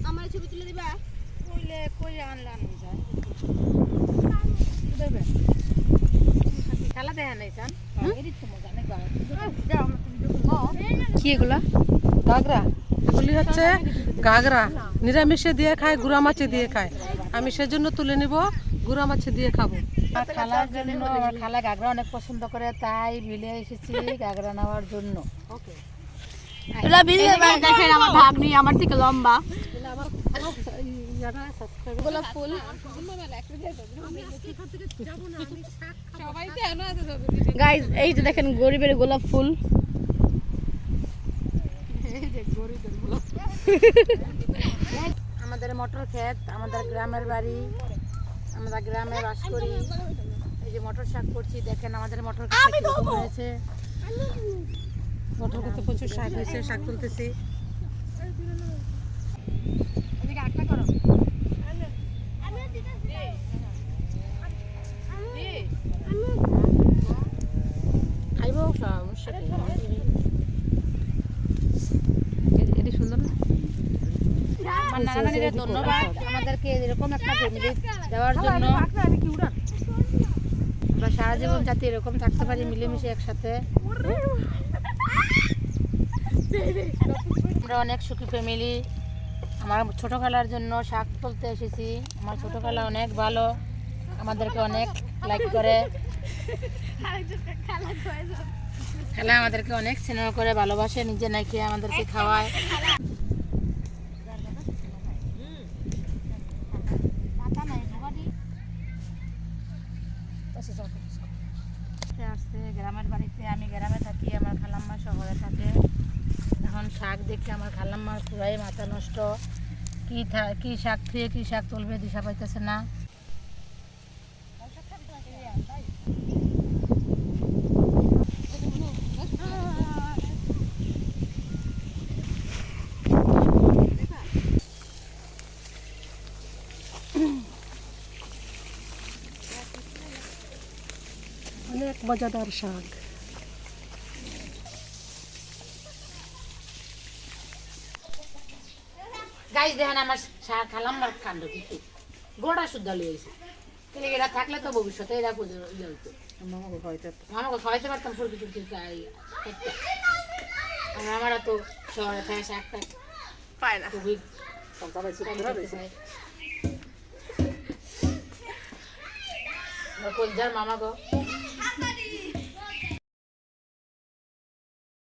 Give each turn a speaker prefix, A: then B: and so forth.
A: আমার ছবি তুলে দিবা কইলে কই আনলাম খেলা দেখা নাই চান কি এগুলা
B: গাগরা এগুলি হচ্ছে গাগরা নিরামিষে দিয়ে খায় গুড়া মাছে দিয়ে খায় আমি সেজন্য তুলে নিব গুড়া মাছে দিয়ে খাবো
A: খালার জন্য আমার খালা গাগরা অনেক পছন্দ করে তাই বিলে এসেছি গাগরা নেওয়ার জন্য দেখেন আমার ভাগ্নি আমার থেকে লম্বা গোলাপ ফুল গাইস এই যে দেখেন গরিবের গোলাপ ফুল আমাদের মটর ক্ষেত আমাদের গ্রামের বাড়ি আমরা গ্রামে বাস করি এই যে মটর শাক করছি দেখেন আমাদের মটর ক্ষেতে কিরকম হয়েছে
B: মটর ক্ষেতে প্রচুর শাক হয়েছে শাক তুলতেছি
A: এদিকে একটা করো খাইবো সমস্যা এটি সুন্দর না আমার নানা নানিরা ধন্যবাদ আমাদেরকে এরকম একটা ফ্যামিলি দেওয়ার জন্য আমরা সারা জীবন যাতে এরকম থাকতে পারি মিলেমিশে একসাথে আমরা অনেক সুখী ফ্যামিলি আমার ছোটো খালার জন্য শাক তুলতে এসেছি আমার ছোটো খালা অনেক ভালো আমাদেরকে অনেক লাইক করে খালা আমাদেরকে অনেক স্নেহ করে ভালোবাসে নিজে না খেয়ে আমাদেরকে খাওয়ায় আসছে গ্রামের বাড়িতে আমি গ্রামে থাকি আমার খালাম্মা শহরে থাকে এখন শাক দেখে আমার খালাম্মার পুরাই মাথা নষ্ট কি শাক খেয়ে কি শাক তুলবে দিশা পাইতেছে না
B: অনেক মজাদার শাক
A: গাইস দেখেন আমার খালাম্মার কাণ্ড কি গোড়া শুদ্ধ লিয়েছে এরা থাকলে তো ভবিষ্যতে এরা হইতো আমাকে খাওয়াইতে পারতাম ফুলকি টুলকি আমরা তো শহরে খাই শাক টাক পায় না খুবই কলজার মামা গো